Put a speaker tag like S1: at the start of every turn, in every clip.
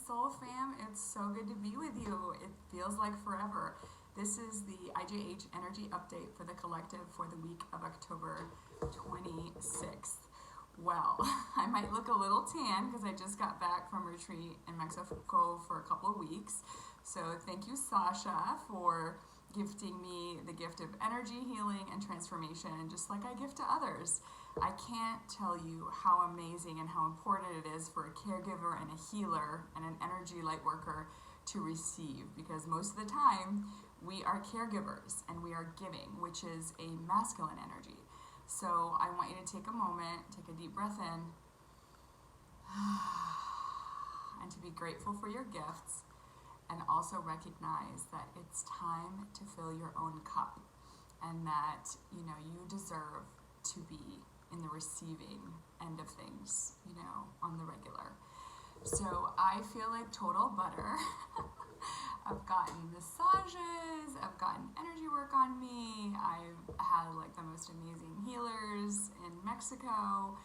S1: Soul Fam. It's so good to be with you. It feels like forever. This is the IJH Energy Update for the Collective for the week of October 26th. Well, I might look a little tan because I just got back from retreat in Mexico for a couple of weeks. So thank you, Sasha, for gifting me the gift of energy healing and transformation, just like I gift to others. I can't tell you how amazing and how important it is for a caregiver and a healer and an energy light worker to receive, because most of the time we are caregivers and we are giving, which is a masculine energy. So I want you to take a moment, take a deep breath in, and to be grateful for your gifts, and also recognize that it's time to fill your own cup, and that you deserve to be in the receiving end of things, on the regular. So I feel like total butter. I've gotten massages, I've gotten energy work on me, I've had like the most amazing healers in Mexico,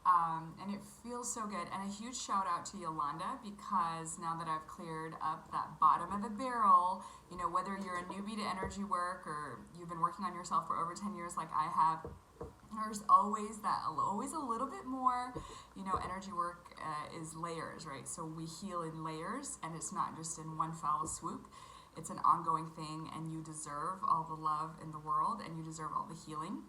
S1: and it feels so good. And a huge shout out to Yolanda, because now that I've cleared up that bottom of the barrel, whether you're a newbie to energy work or you've been working on yourself for over 10 years like I have, there's always a little bit more. Energy work is layers, right? So we heal in layers, and it's not just in one foul swoop. It's an ongoing thing, and you deserve all the love in the world, and you deserve all the healing.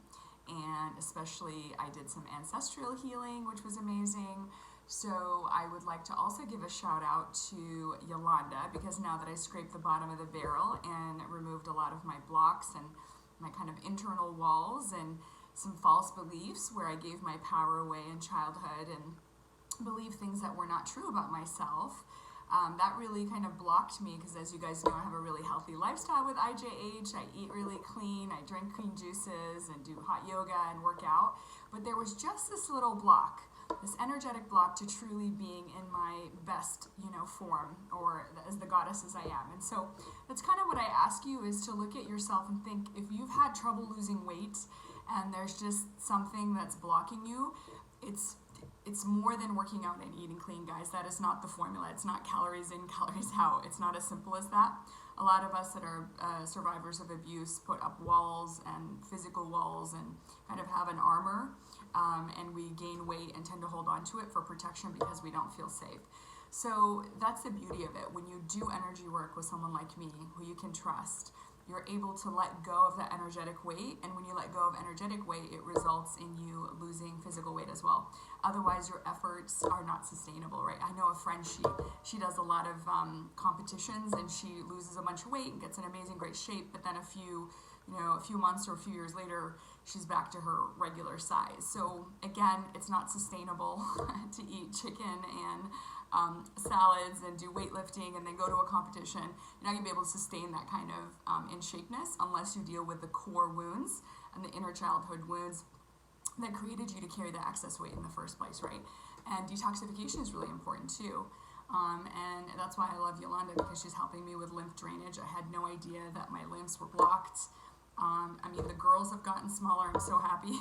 S1: And especially, I did some ancestral healing, which was amazing. So I would like to also give a shout out to Yolanda, because now that I scraped the bottom of the barrel and removed a lot of my blocks and my kind of internal walls and some false beliefs where I gave my power away in childhood and believed things that were not true about myself, that really kind of blocked me, because as you guys know, I have a really healthy lifestyle with IJH. I eat really clean, I drink clean juices and do hot yoga and work out, but there was just this little block, this energetic block to truly being in my best, form, or as the goddess as I am. And so that's kind of what I ask you, is to look at yourself and think, if you've had trouble losing weight and there's just something that's blocking you, it's more than working out and eating clean, guys. That is not the formula. It's not calories in, calories out. It's not as simple as that. A lot of us that are survivors of abuse put up walls and physical walls and kind of have an armor, and we gain weight and tend to hold on to it for protection because we don't feel safe. So that's the beauty of it. When you do energy work with someone like me, who you can trust, you're able to let go of that energetic weight, and when you let go of energetic weight, it results in you losing physical weight as well. Otherwise, your efforts are not sustainable, right? I know a friend, she does a lot of competitions, and she loses a bunch of weight and gets in amazing, great shape, but then a few months or a few years later, she's back to her regular size. So again, it's not sustainable to eat chicken and salads and do weightlifting and then go to a competition. You're not going to be able to sustain that kind of in shapeness unless you deal with the core wounds and the inner childhood wounds that created you to carry the excess weight in the first place, right? And detoxification is really important too. And that's why I love Yolanda, because she's helping me with lymph drainage. I had no idea that my lymphs were blocked. The girls have gotten smaller. I'm so happy.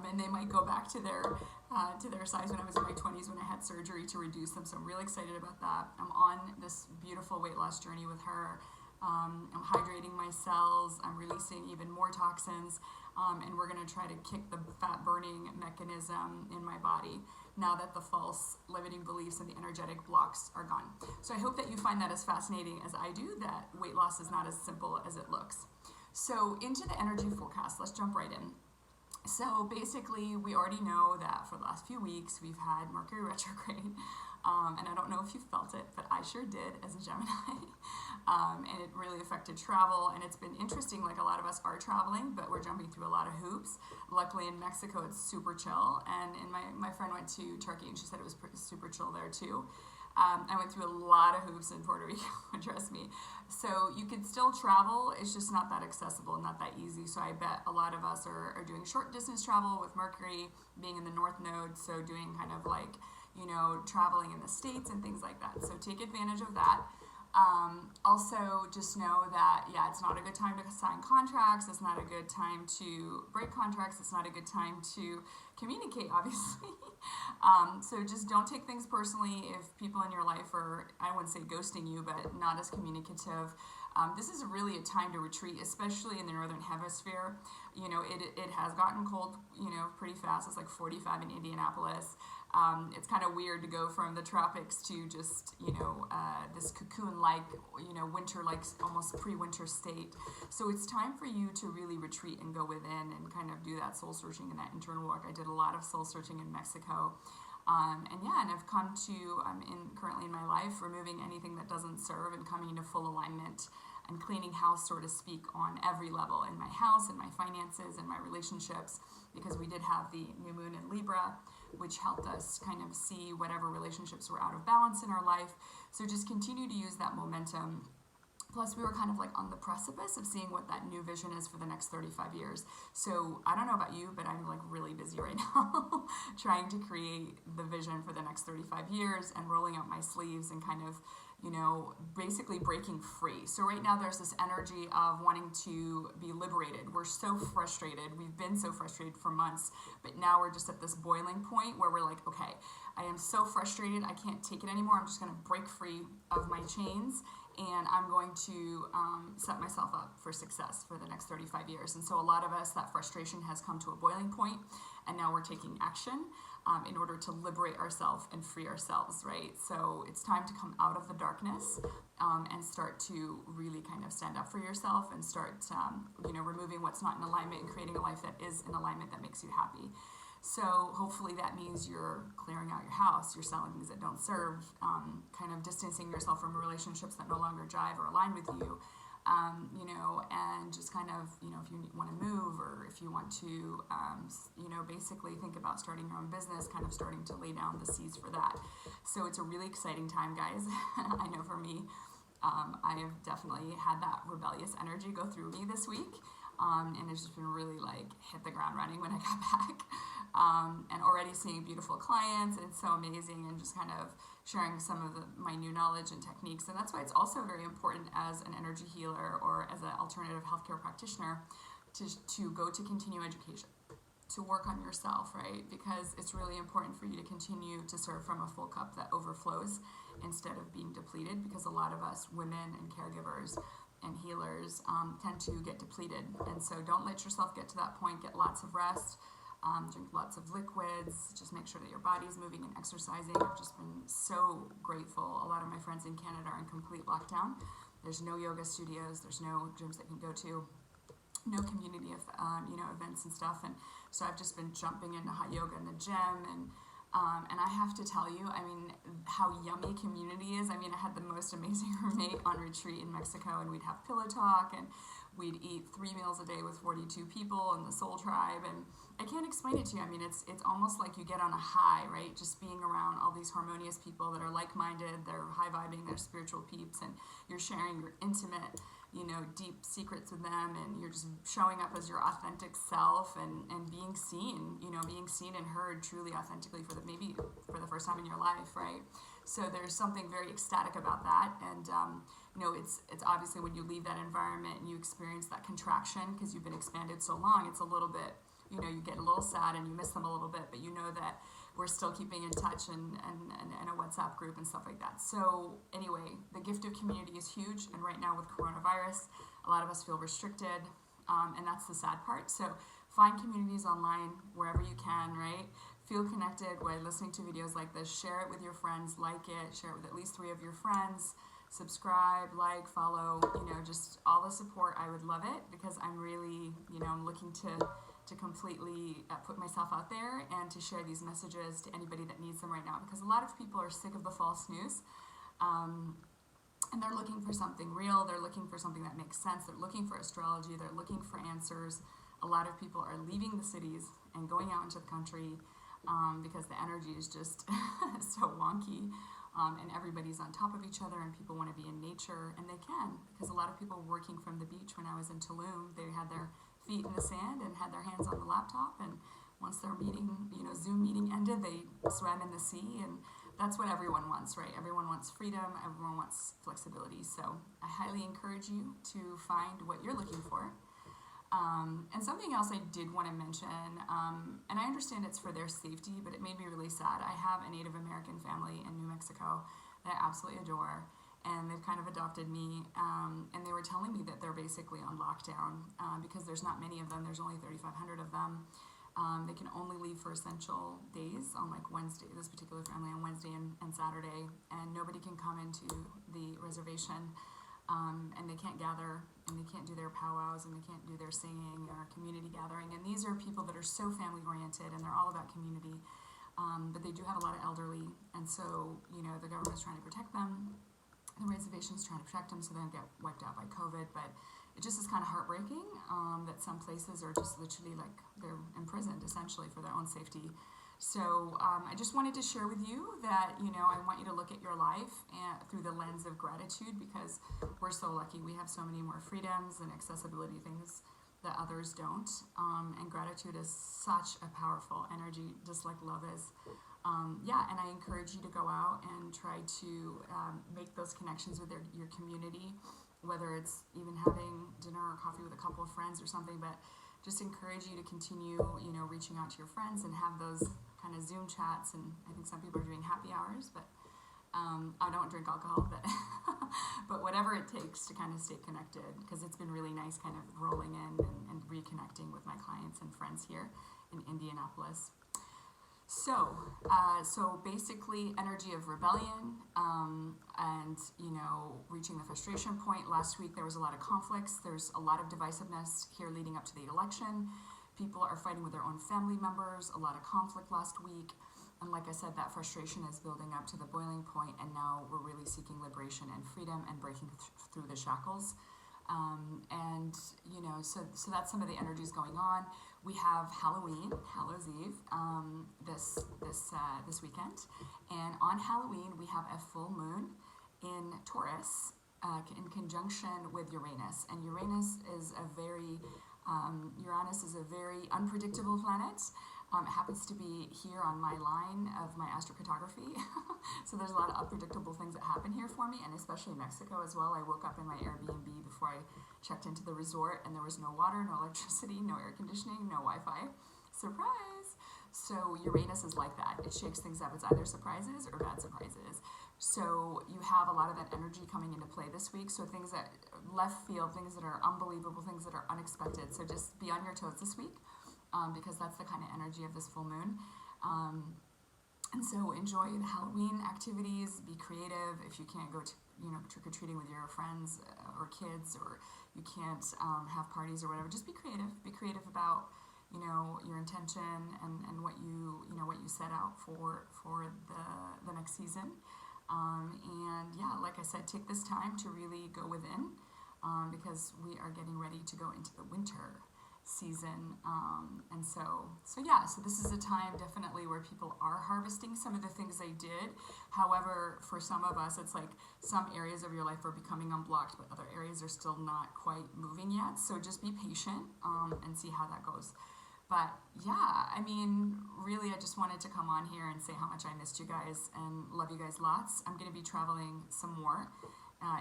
S1: And they might go back to their size when I was in my 20s, when I had surgery to reduce them. So I'm really excited about that. I'm on this beautiful weight loss journey with her. I'm hydrating my cells. I'm releasing even more toxins. And we're going to try to kick the fat burning mechanism in my body now that the false limiting beliefs and the energetic blocks are gone. So I hope that you find that as fascinating as I do, that weight loss is not as simple as it looks. So into the energy forecast, let's jump right in. So basically, we already know that for the last few weeks, we've had Mercury retrograde. And I don't know if you felt it, but I sure did as a Gemini. And it really affected travel. And it's been interesting, like a lot of us are traveling, but we're jumping through a lot of hoops. Luckily in Mexico, it's super chill. And my friend went to Turkey, and she said it was super chill there too. I went through a lot of hoops in Puerto Rico, trust me. So you can still travel, it's just not that accessible and not that easy. So I bet a lot of us are doing short distance travel with Mercury being in the North Node, so doing kind of like, traveling in the States and things like that. So take advantage of that. Also, just know that, yeah, it's not a good time to sign contracts. It's not a good time to break contracts. It's not a good time to communicate, obviously. So just don't take things personally if people in your life are, I wouldn't say ghosting you, but not as communicative. This is really a time to retreat, especially in the Northern Hemisphere. You know, it has gotten cold, you know, pretty fast. It's like 45 in Indianapolis. It's kind of weird to go from the tropics to just, you know, this cocoon-like, you know, winter-like, almost pre-winter state. So it's time for you to really retreat and go within and kind of do that soul-searching and that internal work. I did a lot of soul-searching in Mexico. And I've come to, currently in my life, removing anything that doesn't serve and coming into full alignment and cleaning house, so to speak, on every level, in my house, in my finances, in my relationships, because we did have the new moon in Libra, which helped us kind of see whatever relationships were out of balance in our life. So just continue to use that momentum. Plus, we were kind of like on the precipice of seeing what that new vision is for the next 35 years. So I don't know about you, but I'm like really busy right now trying to create the vision for the next 35 years and rolling out my sleeves and kind of, you know, basically breaking free. So right now there's this energy of wanting to be liberated. We're so frustrated. We've been so frustrated for months, but now we're just at this boiling point where we're like, okay, I am so frustrated. I can't take it anymore. I'm just going to break free of my chains, and I'm going to set myself up for success for the next 35 years. And so a lot of us, that frustration has come to a boiling point, and now we're taking action in order to liberate ourselves and free ourselves, right? So it's time to come out of the darkness and start to really kind of stand up for yourself and start, you know, removing what's not in alignment and creating a life that is in alignment that makes you happy. So hopefully that means you're clearing out your house, you're selling things that don't serve, kind of distancing yourself from relationships that no longer jive or align with you, you know, and just kind of, you know, if you want to move or if you want to, you know, basically think about starting your own business, kind of starting to lay down the seeds for that. So it's a really exciting time, guys. I know for me, I have definitely had that rebellious energy go through me this week. And it's just been really like hit the ground running when I got back. And already seeing beautiful clients, and it's so amazing, and just kind of sharing some of my new knowledge and techniques. And that's why it's also very important as an energy healer or as an alternative healthcare practitioner to go to continuing education, to work on yourself, right? Because it's really important for you to continue to serve from a full cup that overflows instead of being depleted, because a lot of us women and caregivers and healers tend to get depleted. And so don't let yourself get to that point. Get lots of rest. Drink lots of liquids. Just make sure that your body's moving and exercising. I've just been so grateful. A lot of my friends in Canada are in complete lockdown. There's no yoga studios. There's no gyms that can go to. No community of you know, events and stuff. And so I've just been jumping into hot yoga in the gym, and I have to tell you, I mean, how yummy community is. I mean, I had the most amazing roommate on retreat in Mexico, and we'd have pillow talk, and we'd eat 3 meals a day with 42 people in the Soul Tribe, and I can't explain it to you. I mean, it's almost like you get on a high, right? Just being around all these harmonious people that are like-minded, they're high-vibing, they're spiritual peeps, and you're sharing your intimate, you know, deep secrets with them, and you're just showing up as your authentic self and being seen, you know, being seen and heard truly authentically for the first time in your life, right? So there's something very ecstatic about that. And, you know, it's obviously when you leave that environment and you experience that contraction because you've been expanded so long, it's a little bit, you know, you get a little sad and you miss them a little bit, but you know that we're still keeping in touch and a WhatsApp group and stuff like that. So anyway, the gift of community is huge. And right now with coronavirus, a lot of us feel restricted. And that's the sad part. So find communities online wherever you can, right? Feel connected by listening to videos like this. Share it with your friends, like it, share it with at least 3 of your friends. Subscribe, like, follow, you know, just all the support. I would love it because I'm really, you know, I'm looking to completely put myself out there and to share these messages to anybody that needs them right now, because a lot of people are sick of the false news, and they're looking for something real. They're looking for something that makes sense. They're looking for astrology. They're looking for answers. A lot of people are leaving the cities and going out into the country because the energy is just so wonky, and everybody's on top of each other, and people want to be in nature, and they can, because a lot of people working from the beach. When I was in Tulum, they had their feet in the sand and had their hands on the laptop, and once their meeting, you know, Zoom meeting ended, they swam in the sea, and that's what everyone wants, right? Everyone wants freedom, everyone wants flexibility. So I highly encourage you to find what you're looking for. And something else I did want to mention, and I understand it's for their safety, but it made me really sad. I have a Native American family in New Mexico that I absolutely adore, and they've kind of adopted me, and they were telling me that they're basically on lockdown because there's not many of them. There's only 3,500 of them. They can only leave for essential days on like Wednesday, this particular family on Wednesday and Saturday, and nobody can come into the reservation. And they can't gather, and they can't do their powwows, and they can't do their singing or community gathering. And these are people that are so family oriented, and they're all about community. But they do have a lot of elderly, and so the government's trying to protect them. The reservation's trying to protect them so they don't get wiped out by COVID. But it just is kind of heartbreaking that some places are just literally like they're imprisoned essentially for their own safety. So I just wanted to share with you that, I want you to look at your life through the lens of gratitude, because we're so lucky. We have so many more freedoms and accessibility things that others don't. And gratitude is such a powerful energy, just like love is. And I encourage you to go out and try to make those connections with your community, whether it's even having dinner or coffee with a couple of friends or something, but just encourage you to continue, reaching out to your friends and have those kind of Zoom chats. And I think some people are doing happy hours, but I don't drink alcohol, but but whatever it takes to kind of stay connected, because it's been really nice kind of rolling in and reconnecting with my clients and friends here in Indianapolis. So basically, energy of rebellion, and reaching the frustration point. Last week there was a lot of conflicts. There's a lot of divisiveness here leading up to the election. People are fighting with their own family members. A lot of conflict last week, and like I said, that frustration is building up to the boiling point. And now we're really seeking liberation and freedom and breaking through the shackles. So that's some of the energies going on. We have Halloween, Hallows Eve, this weekend, and on Halloween we have a full moon in Taurus, in conjunction with Uranus, and Uranus is a very unpredictable planet. It happens to be here on my line of my astrocartography. So there's a lot of unpredictable things that happen here for me, and especially Mexico as well. I woke up in my Airbnb before I checked into the resort, and there was no water, no electricity, no air conditioning, no Wi-Fi. Surprise! So Uranus is like that. It shakes things up. It's either surprises or bad surprises. So you have a lot of that energy coming into play this week. So things that left field, things that are unbelievable, things that are unexpected. So just be on your toes this week. Because that's the kind of energy of this full moon. And so enjoy the Halloween activities, be creative. If you can't go to, trick-or-treating with your friends or kids, or you can't have parties or whatever, just be creative. Be creative about, your intention and what you set out for the next season. Like I said, take this time to really go within, because we are getting ready to go into the winter season, so this is a time definitely where people are harvesting some of the things they did. However, for some of us, it's like some areas of your life are becoming unblocked, but other areas are still not quite moving yet. So just be patient and see how that goes. But really, I just wanted to come on here and say how much I missed you guys and love you guys lots. I'm going to be traveling some more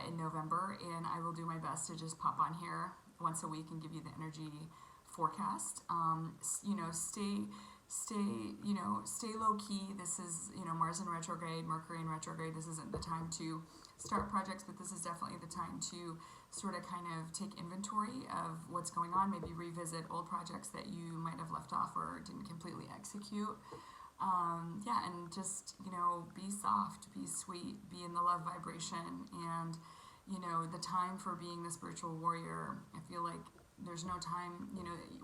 S1: in November, and I will do my best to just pop on here once a week and give you the energy forecast. Stay low key. This is, Mars in retrograde, Mercury in retrograde. This isn't the time to start projects, but this is definitely the time to sort of kind of take inventory of what's going on, maybe revisit old projects that you might have left off or didn't completely execute. And just, be soft, be sweet, be in the love vibration, and, the time for being the spiritual warrior. I feel like there's no time,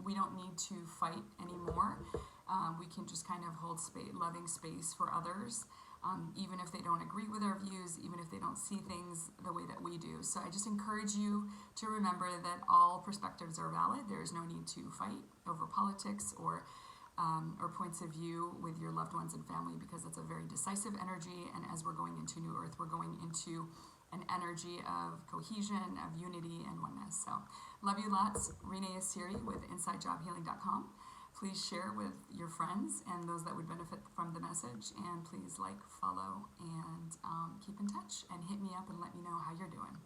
S1: we don't need to fight anymore. We can just kind of hold loving space for others, even if they don't agree with our views, even if they don't see things the way that we do. So I just encourage you to remember that all perspectives are valid. There is no need to fight over politics or points of view with your loved ones and family, because it's a very decisive energy. And as we're going into New Earth, we're going into an energy of cohesion, of unity, and oneness. So love you lots. Renee Asiri with InsideJobHealing.com. Please share with your friends and those that would benefit from the message. And please like, follow, and keep in touch. And hit me up and let me know how you're doing.